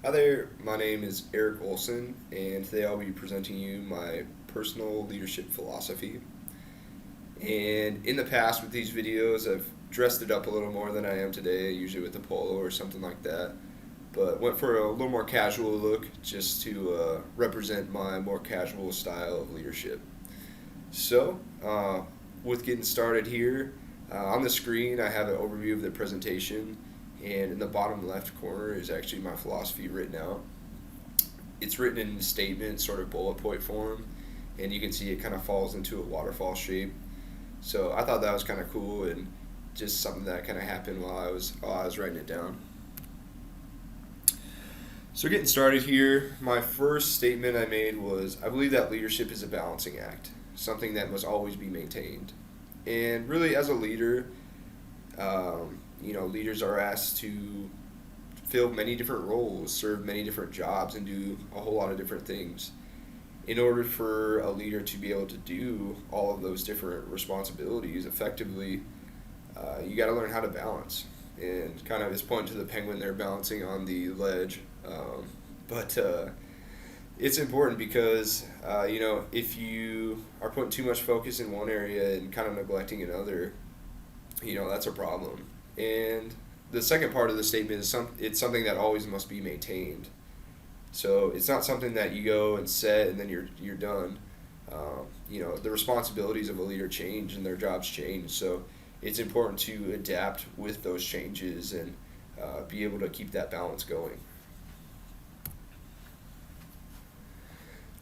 Hi there, my name is Erik Olson, and today I'll be presenting you my personal leadership philosophy. And in the past with these videos, I've dressed it up a little more than I am today, usually with a polo or something like that. But went for a little more casual look just to represent my more casual style of leadership. So, with getting started here, on the screen I have an overview of the presentation, and in the bottom left corner is actually my philosophy written out. It's written in statement, sort of bullet point form, and you can see it kind of falls into a waterfall shape. So I thought that was kind of cool and just something that kind of happened while I was writing it down. So getting started here, my first statement I made was I believe that leadership is a balancing act, something that must always be maintained. And really, as a leader, leaders are asked to fill many different roles, serve many different jobs, and do a whole lot of different things. In order for a leader to be able to do all of those different responsibilities effectively, you got to learn how to balance. And kind of is pointing to the penguin there balancing on the ledge. But it's important because, if you are putting too much focus in one area and kind of neglecting another, that's a problem. And the second part of the statement is it's something that always must be maintained. So it's not something that you go and set and then you're done. The responsibilities of a leader change and their jobs change. So it's important to adapt with those changes and be able to keep that balance going.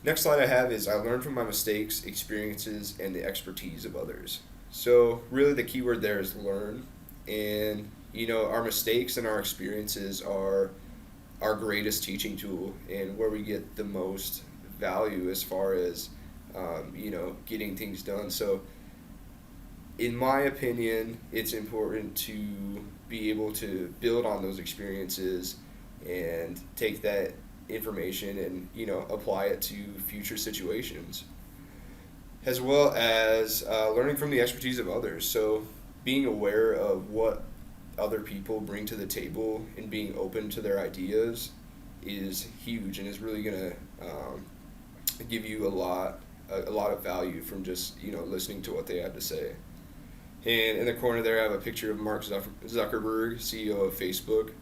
Next slide I have is I learn from my mistakes, experiences, and the expertise of others. So really the key word there is learn. And our mistakes and our experiences are our greatest teaching tool and where we get the most value as far as getting things done. So in my opinion, it's important to be able to build on those experiences and take that information and apply it to future situations, as well as learning from the expertise of others. So being aware of what other people bring to the table and being open to their ideas is huge and is really going to give you a lot of value from just listening to what they have to say. And in the corner there I have a picture of Mark Zuckerberg, CEO of Facebook.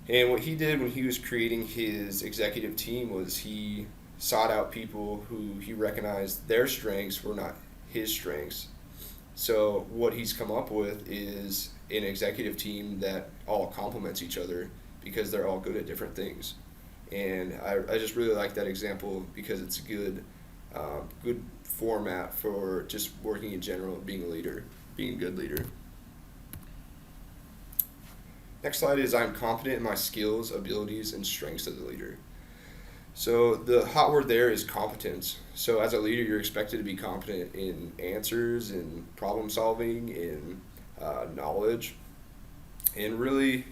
And what he did when he was creating his executive team was he sought out people who he recognized their strengths were not his strengths. So what he's come up with is an executive team that all complements each other because they're all good at different things. And I just really like that example because it's a good format for just working in general, being a good leader. Next slide is I'm confident in my skills, abilities, and strengths as a leader. So the hot word there is competence. So as a leader, you're expected to be competent in answers, in problem solving, in knowledge. And really,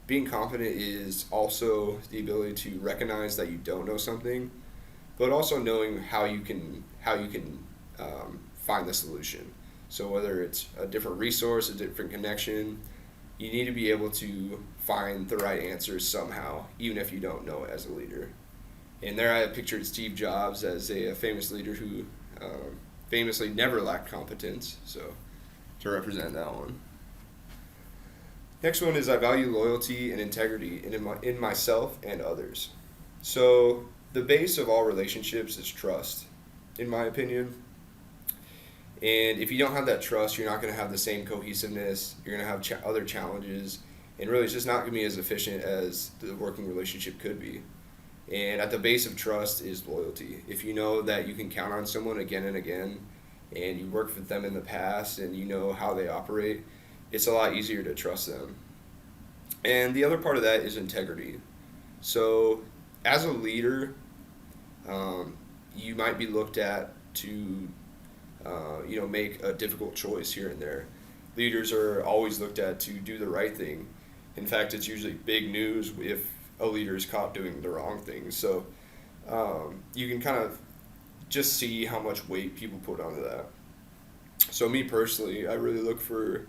being confident is also the ability to recognize that you don't know something, but also knowing how you can find the solution. So whether it's a different resource, a different connection, you need to be able to find the right answers somehow, even if you don't know it as a leader. And there I have pictured Steve Jobs as a famous leader who famously never lacked competence, so to represent that one. Next one is I value loyalty and integrity in myself and others. So the base of all relationships is trust, in my opinion. And if you don't have that trust, you're not going to have the same cohesiveness. You're going to have other challenges. And really, it's just not going to be as efficient as the working relationship could be. And at the base of trust is loyalty. If you know that you can count on someone again and again, and you worked with them in the past and you know how they operate, it's a lot easier to trust them. And the other part of that is integrity. So as a leader, you might be looked at to make a difficult choice here and there. Leaders are always looked at to do the right thing. In fact, it's usually big news if a leader is caught doing the wrong thing. So you can kind of just see how much weight people put onto that. So me personally, I really look for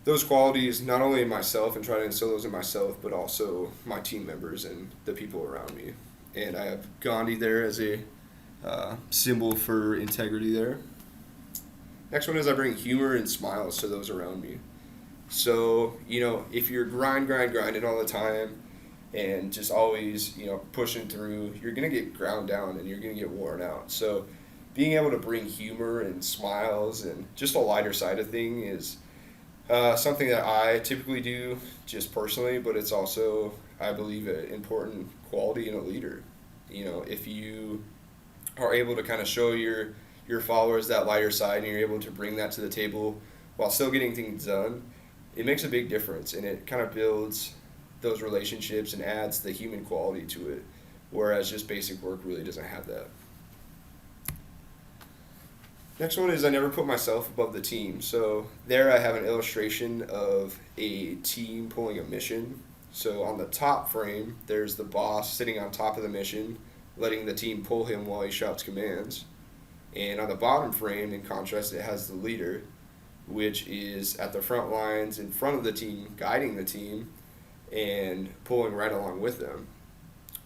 those qualities not only in myself and try to instill those in myself, but also my team members and the people around me. And I have Gandhi there as a symbol for integrity there. Next one is I bring humor and smiles to those around me. So, if you're grinding all the time and just always, pushing through, you're going to get ground down and you're going to get worn out. So, being able to bring humor and smiles and just a lighter side of thing is something that I typically do just personally, but it's also, I believe, an important quality in a leader. If you are able to kind of show your followers that lighter side and you're able to bring that to the table while still getting things done, it makes a big difference, and it kind of builds those relationships and adds the human quality to it, whereas just basic work really doesn't have that. Next one is I never put myself above the team. So there I have an illustration of a team pulling a mission. So on the top frame, there's the boss sitting on top of the mission, letting the team pull him while he shouts commands. And on the bottom frame, in contrast, it has the leader, which is at the front lines in front of the team, guiding the team and pulling right along with them.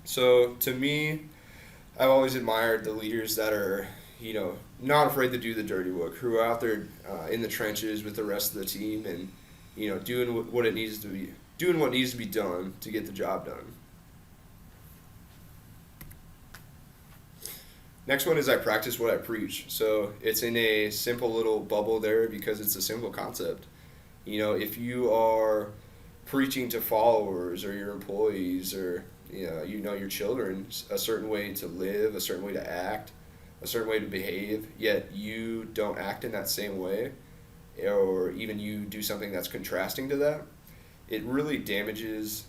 So to me, I've always admired the leaders that are, not afraid to do the dirty work, who are out there in the trenches with the rest of the team and, doing what needs to be done to get the job done. Next one is I practice what I preach. So it's in a simple little bubble there because it's a simple concept. If you are preaching to followers or your employees or your children a certain way to live, a certain way to act, a certain way to behave, yet you don't act in that same way, or even you do something that's contrasting to that, it really damages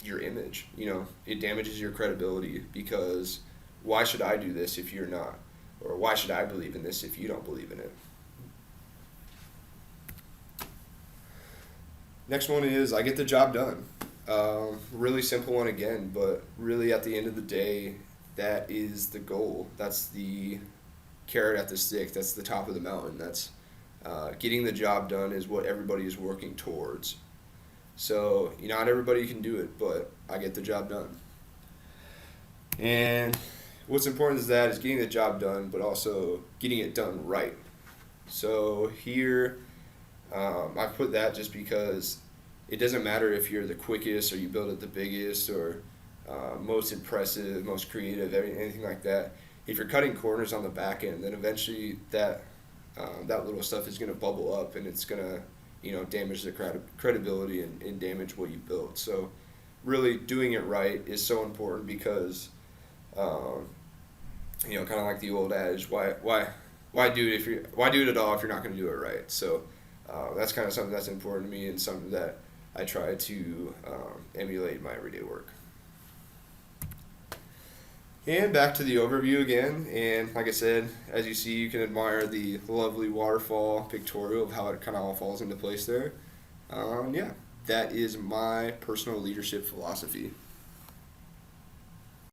your image. It damages your credibility because why should I do this if you're not? Or why should I believe in this if you don't believe in it? Next one is I get the job done. Really simple one again, but really at the end of the day, that is the goal. That's the carrot at the stick. That's the top of the mountain. That's getting the job done is what everybody is working towards. So, not everybody can do it, but I get the job done. And what's important is getting the job done, but also getting it done right. So here, I put that just because it doesn't matter if you're the quickest or you build it the biggest or most impressive, most creative, anything like that. If you're cutting corners on the back end, then eventually that little stuff is going to bubble up and it's going to damage the credibility and damage what you built. So really doing it right is so important because kind of like the old adage, why do it at all if you're not going to do it right? So that's kind of something that's important to me and something that I try to emulate in my everyday work. And back to the overview again, and like I said, as you see, you can admire the lovely waterfall pictorial of how it kind of all falls into place there. That is my personal leadership philosophy.